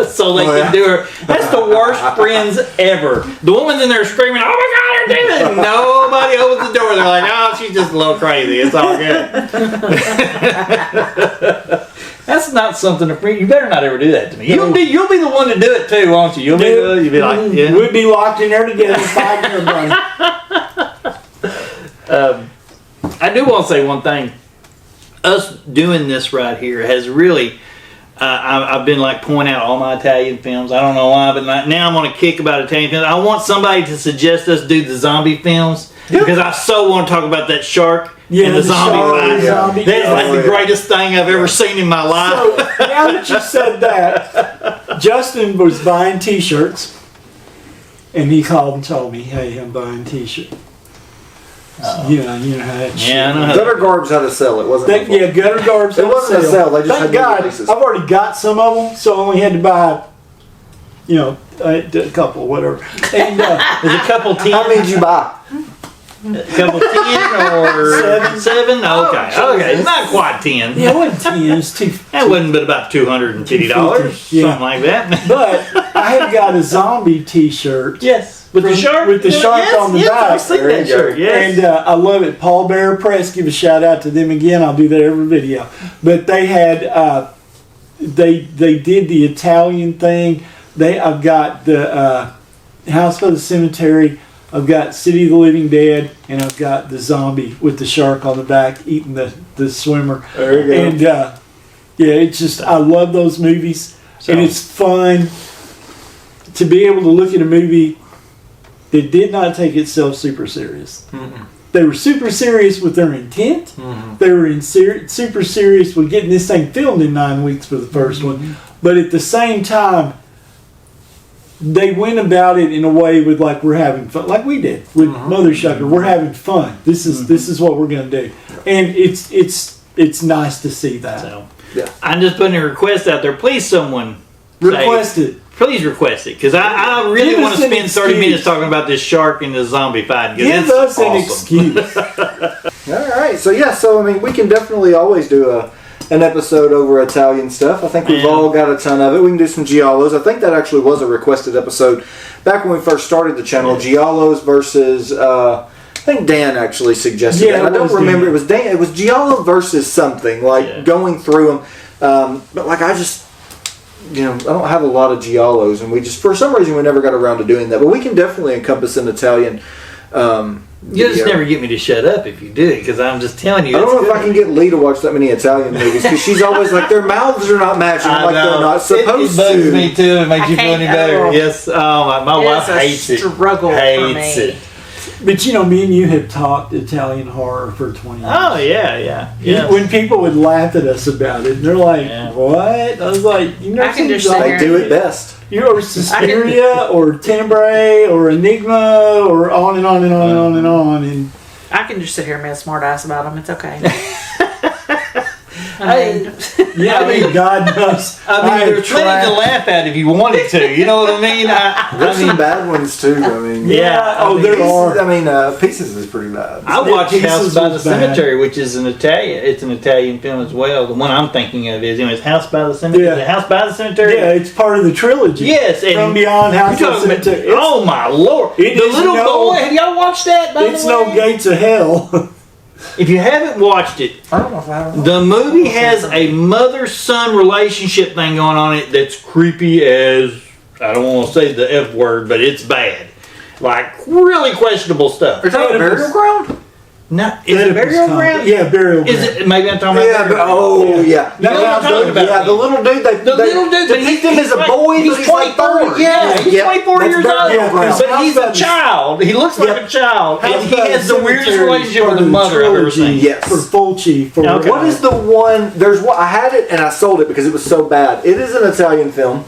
so they can do her. That's the worst friends ever. The woman's in there screaming, "Oh my God, they're doing it!" Nobody opens the door. They're like, "Oh, she's just a little crazy. It's all good." That's not something you better not ever do that to me. You'll be the one to do it too, won't you? You'll be like, yeah. We'd be locked in there together fighting everybody. I do want to say one thing. Us doing this right here has really, I've been like pointing out all my Italian films. I don't know why, but now I'm on a kick about Italian films. I want somebody to suggest us do the zombie films because I so want to talk about that shark and the zombie fight. That's like the greatest thing I've ever seen in my life. So, now that you said that, Justin was buying T-shirts, and he called and told me, "Hey, I'm buying T-shirts." You know how that shit. Yeah, I know. Gutter Garbs had to sell it, wasn't it? Gutter Garbs. It wasn't a sell. They just Thank had God, releases. I've already got some of them, so I only had to buy, a couple, whatever. And There's a couple 10. How many did you buy? A couple 10 or 7? Okay. It's not quite 10. it wasn't 10. It's two. That wasn't but about $250, something like that. But I have got a zombie T-shirt. Yes. With the shark? With the shark on the back. I've seen that shirt, yes. And I love it. Paul Bearer Press, give a shout out to them again. I'll do that every video. But they had, they did the Italian thing. I've got the House by the Cemetery. I've got City of the Living Dead, and I've got the zombie with the shark on the back eating the swimmer. There you go. And it's just, I love those movies. And it's fun to be able to look at a movie that did not take itself super serious. Mm-mm. They were super serious with their intent. Mm-hmm. They were super serious with getting this thing filmed in 9 weeks for the first one. But at the same time, they went about it in a way with like we're having fun, like we did with Mothershucker. We're having fun. This is what we're going to do, and it's nice to see that. So, I'm just putting a request out there. Please, someone request it. Please request it, because I really want to spend 30 minutes talking about this shark and this zombie fight. Give us an excuse. All right, so we can definitely always do an episode over Italian stuff. I think we've all got a ton of it. We can do some giallos. I think that actually was a requested episode back when we first started the channel. Giallos versus I think Dan actually suggested it. I don't remember. Dan. It was Dan. It was giallo versus something going through them. But like I just. I don't have a lot of giallos, and we just, for some reason, we never got around to doing that. But we can definitely encompass an Italian. You just never get me to shut up if you do, because I'm just telling you. I don't know if I can get Lee to watch that many Italian movies, because she's always like, their mouths are not matching like they're not supposed to. It bugs me too. It makes you feel any better. Yes. My wife hates it. Struggle hates for me. it. But me and you have talked Italian horror for 20 years. Oh yeah. When people would laugh at us about it, they're like, Yeah. "What?" I was like, "You know, I can just like, sit They do it best. or Suspiria, or Tenebrae, or Enigma, or on and on and on and on and on." And I can just sit here and be a smart ass about them. It's okay. God knows. There's plenty to laugh at if you wanted to. You know what I mean? There's some bad ones too. I mean, Yeah. there are. Pieces, I mean, Pieces is pretty bad. I watched Pieces House by the was bad. Cemetery, which is an Italian. It's an Italian film as well. The one I'm thinking of is House by the Cemetery. Yeah. Is it House by the Cemetery. Yeah, it's part of the trilogy. Yes, and From Beyond House you're of talking about- Cemetery. Oh my lord! It The is little no- boy. Have y'all watched that? By It's the no way? gates of hell. If you haven't watched it, I don't know if I have. the movie has a mother-son relationship thing going on it that's creepy as, I don't want to say the F word, but it's bad. Like, really questionable stuff. Are you talking about Burial Ground? No, is it Burial Ground? Yeah, Burial Ground. Is it? Maybe I'm talking about Yeah, Burial but, Ground. yeah. You know what I'm talking about? Yeah, the little dude. The little dude, but depict him as a like- boy. He's but like 24. 30. Yeah, he's Yeah, 24 that's years Burial old. Ground. But he's a child. He looks like Yep. a child, and House he by the has the weirdest Cemetery is relationship part with the of mother I've ever trilogy seen. Yes. For Fulci. For Okay. What is the one? There's one. I had it and I sold it because it was so bad. It is an Italian film,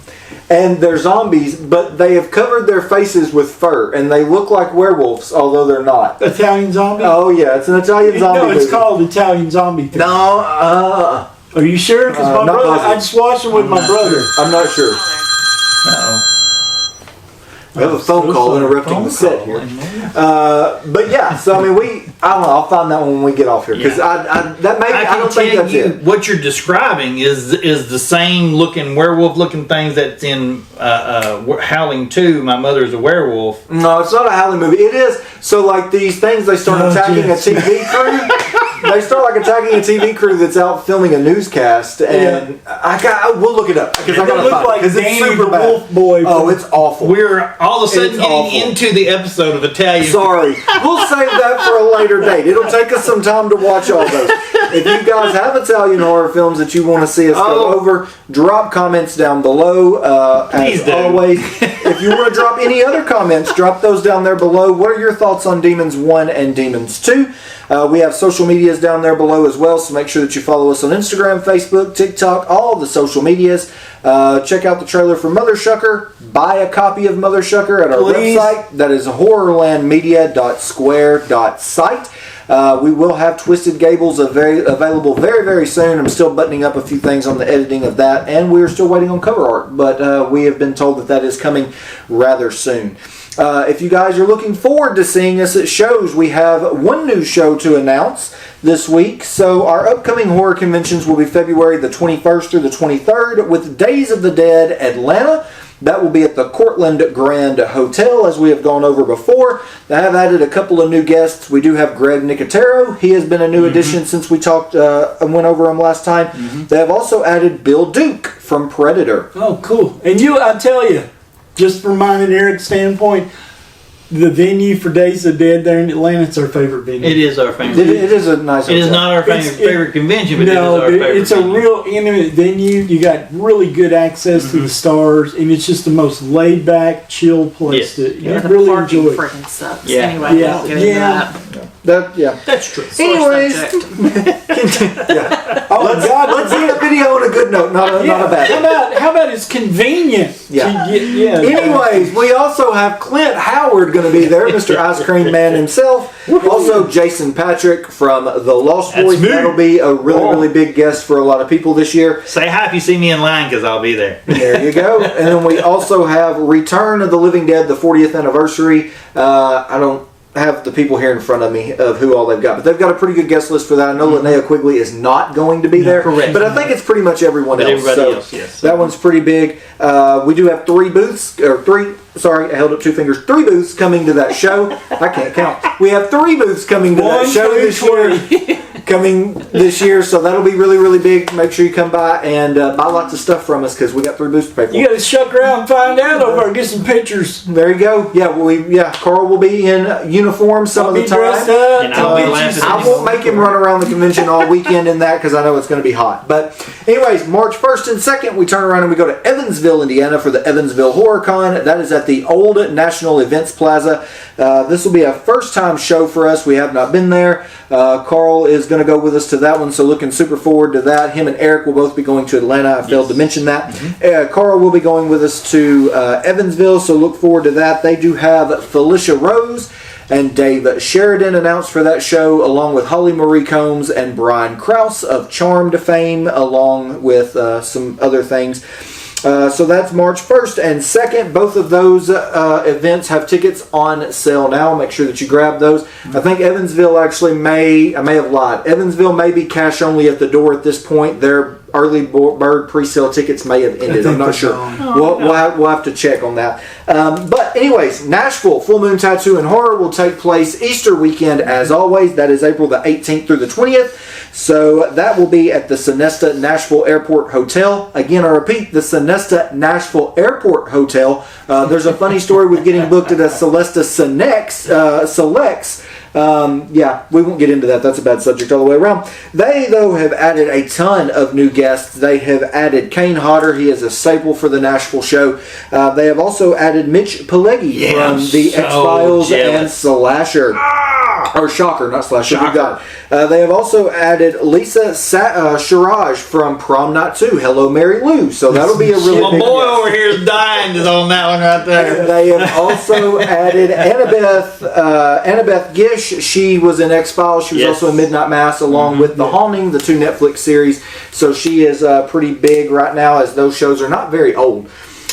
and they're zombies, but they have covered their faces with fur, and they look like werewolves, although they're not. Italian Zombie? Oh yeah, it's an Italian zombie. No, it's movie. called Italian Zombie. No, Are you sure? Because my not brother, positive. I just watched it with my brother. I'm not sure. We have a phone call interrupting the set here. But yeah, so I mean, I don't know. I'll find that one when we get off here because I don't think that's it. What you're describing is the same looking werewolf looking things that's in Howling 2. My Mother's a Werewolf. No, it's not a Howling movie. It is. So like these things, they start attacking yes. a TV crew. They start like attacking a TV crew that's out filming a newscast, and we'll look it up because I They gotta look find it like because it's Danny super the bad. Wolf Boy. Oh, it's awful. We're all of a sudden It's getting awful. into the episode of Italian. Sorry, we'll save that for a later date. It'll take us some time to watch all those. If you guys have Italian horror films that you want to see us go over, drop comments down below. Please as do. always, if you want to drop any other comments, drop those down there below. What are your thoughts on Demons 1 and Demons 2? We have social medias down there below as well, so make sure that you follow us on Instagram, Facebook, TikTok, all the social medias. Check out the trailer for Mothershucker. Buy a copy of Mothershucker at our Please. website. That is horrorlandmedia.square.site. We will have Twisted Gables available very, very soon. I'm still buttoning up a few things on the editing of that, and we're still waiting on cover art, but we have been told that that is coming rather soon. If you guys are looking forward to seeing us at shows, we have one new show to announce this week. So our upcoming horror conventions will be February the 21st through the 23rd with Days of the Dead Atlanta. That will be at the Cortland Grand Hotel, as we have gone over before. They have added a couple of new guests. We do have Greg Nicotero. He has been a new addition since we talked and went over him last time. They have also added Bill Duke from Predator. Oh, cool. And I tell you, just from mine and Eric's standpoint, the venue for Days of the Dead there in Atlanta, it's our favorite venue. It is our favorite. It is a nice It is hotel. not our favorite convention, but it is our favorite. It's a venue. real intimate venue. You got really good access to the stars, and it's just the most laid back, chill place Yes. to Yeah, the really parking enjoy. freaking sucks. Yeah. Anyway, we Yeah. won't get into Yeah. that. That's true. Sore Anyways, subject. Oh God! let's end the video on a good note, not a bad. How about it's convenient? Yeah. To get, Anyways, we also have Clint Howard going to be there, Mr. Ice Cream Man himself. Also, Jason Patrick from The Lost That's Boys. me. That'll be a really big guest for a lot of people this year. Say hi if you see me in line, because I'll be there. There you go. And then we also have Return of the Living Dead, the 40th anniversary. I don't have the people here in front of me of who all they've got, but they've got a pretty good guest list for that. I know Linnea Quigley is not going to be there, correct. but I think it's pretty much everyone But else. everybody So else, yes. that one's pretty big. We do have three booths coming to that show. I can't count. We have 3 booths coming to that show this year. So that'll be really, really big. Make sure you come by and buy lots of stuff from us because we got 3 booths to pay for. You got to shuck around and find out over and get some pictures. There you go. Yeah, Carl will be in uniform some I'll of the be time. dressed up. And I'll be I'll laughing. I won't make him run around the convention all weekend in that because I know it's going to be hot. But anyways, March 1st and 2nd, we turn around and we go to Evansville, Indiana for the Evansville Horror Con. That is at at the old National Events Plaza. This will be a first-time show for us. We have not been there. Carl is going to go with us to that one, so looking super forward to that. Him and Eric will both be going to Atlanta. I failed to mention that. Carl will be going with us to Evansville, so look forward to that. They do have Felicia Rose and Dave Sheridan announced for that show, along with Holly Marie Combs and Brian Krause of Charmed fame, along with some other things. So that's March 1st and 2nd. Both of those events have tickets on sale now. Make sure that you grab those. I think Evansville I may have lied. Evansville may be cash only at the door at this point. Their early bird pre-sale tickets may have ended. I'm not sure. We'll have to check on that. But anyways, Nashville Full Moon Tattoo and Horror will take place Easter weekend as always. That is April the 18th through the 20th. So that will be at the Sonesta Nashville Airport Hotel. Again, I repeat, the Sonesta Nashville Airport Hotel. There's a funny story with getting booked at a Celesta Selects. We won't get into that. That's a bad subject all the way around. They, though, have added a ton of new guests. They have added Kane Hodder. He is a staple for the Nashville show. They have also added Mitch Pileggi from the X-Files and Slasher. Or Shocker, not Slasher. Shocker. They have also added Lisa Shiraj from Prom Night 2. Hello, Mary Lou. So that'll be a really my big boy guest. over here is dying on that one right there. And they have also added Annabeth Gish. She was in X-Files. She was also in Midnight Mass, along with The Haunting, the 2 Netflix series. So she is pretty big right now, as those shows are not very old.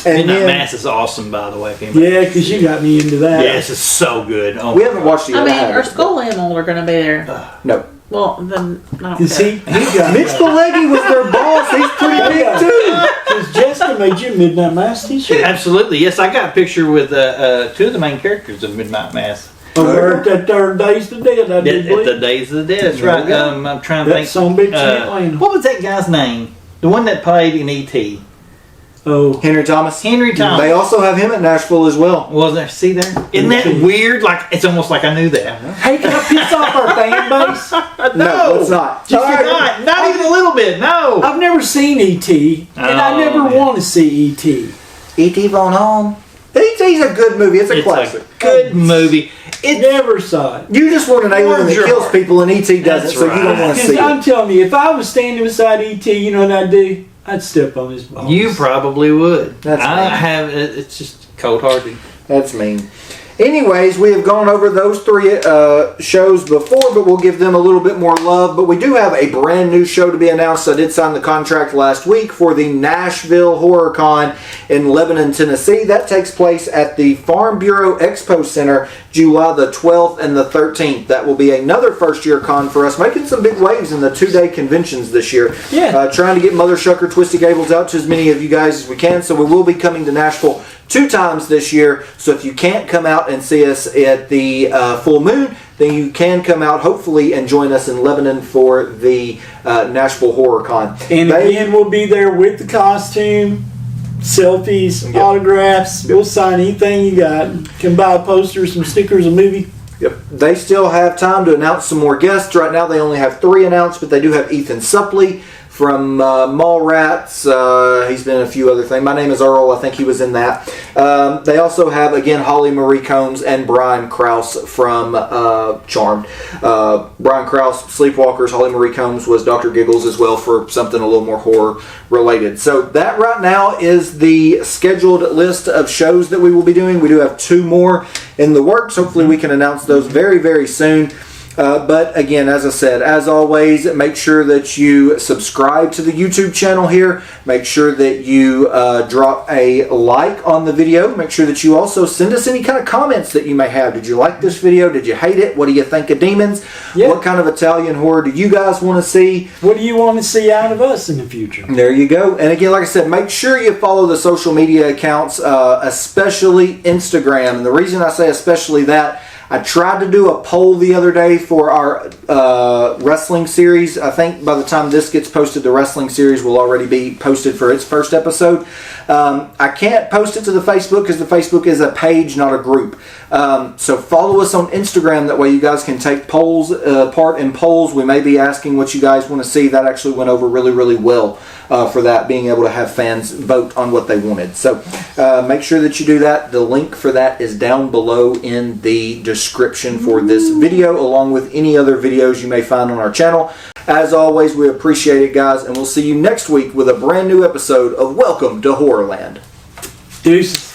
And Midnight Mass is awesome, by the way. Yeah, because you got me into that. Yes, it's so good. Oh, we haven't watched it yet. our Skull Animal are going to be there. No. Well, then I don't Because care. he got Mitch Pileggi was their boss. He's pretty big too. Because Jessica made you a Midnight Mass t-shirt. Absolutely. Yes, I got a picture with 2 of the main characters of Midnight Mass. Over at that Days of the Dead, I did At believe. the Days of the Dead, that's right. I'm trying to That's think. some bitch in Atlanta. What was that guy's name? The one that played in E.T. Oh, Henry Thomas. Henry Thomas. They also have him at Nashville as well. Was there? See there? Isn't that weird? Like, it's almost like I knew that. hey, can I piss off our fan base? No, it's not. Not even a little bit. No. I've never seen E.T. and I Oh, never man. want to see E.T. E.T. Von Home. E.T.'s a good movie. It's a classic. a good movie. It Never saw it. You just want an alien Warms that your kills heart. people, and E.T. doesn't, That's so you don't want to Because see I'm it. telling you, if I was standing beside E.T., you know what I'd do? I'd step on his balls. You probably would. That's I mean. have. It's just cold-hearted. That's mean. Anyways, we have gone over those 3 shows before, but we'll give them a little bit more love. But we do have a brand new show to be announced. I did sign the contract last week for the Nashville Horror Con in Lebanon, Tennessee. That takes place at the Farm Bureau Expo Center, July the 12th and the 13th. That will be another first-year con for us, making some big waves in the 2-day conventions this year. Yeah. Trying to get Mothershucker, Twisted Gables out to as many of you guys as we can. So we will be coming to Nashville 2 times this year. So if you can't come out and see us at the full moon, then you can come out hopefully and join us in Lebanon for the Nashville Horror Con. And again, we'll be there with the costume, selfies, Yep. autographs. We'll sign anything you got. Can buy a poster, some stickers, a movie. Yep. They still have time to announce some more guests. Right now they only have 3 announced, but they do have Ethan Suppley from Mallrats. He's been in a few other things. My Name is Earl. I think he was in that. They also have, again, Holly Marie Combs and Brian Krause from Charmed. Brian Krause, Sleepwalkers. Holly Marie Combs was Dr. Giggles as well, for something a little more horror related. So that right now is the scheduled list of shows that we will be doing. We do have 2 more in the works. Hopefully we can announce those very, very soon. But again, as I said, as always, make sure that you subscribe to the YouTube channel here. Make sure that you drop a like on the video. Make sure that you also send us any kind of comments that you may have. Did you like this video? Did you hate it? What do you think of Demons? Yeah. What kind of Italian horror do you guys want to see? What do you want to see out of us in the future? There you go. And again, like I said, make sure you follow the social media accounts, especially Instagram. And the reason I say especially that, I tried to do a poll the other day for our wrestling series. I think by the time this gets posted, the wrestling series will already be posted for its first episode. I can't post it to the Facebook because the Facebook is a page, not a group. So follow us on Instagram. That way you guys can take polls, part in polls. We may be asking what you guys want to see. That actually went over really, really well for that, being able to have fans vote on what they wanted. So make sure that you do that. The link for that is down below in the description for this video, along with any other videos you may find on our channel. As always, we appreciate it, guys, and we'll see you next week with a brand new episode of Welcome to Horrorland. Deuces.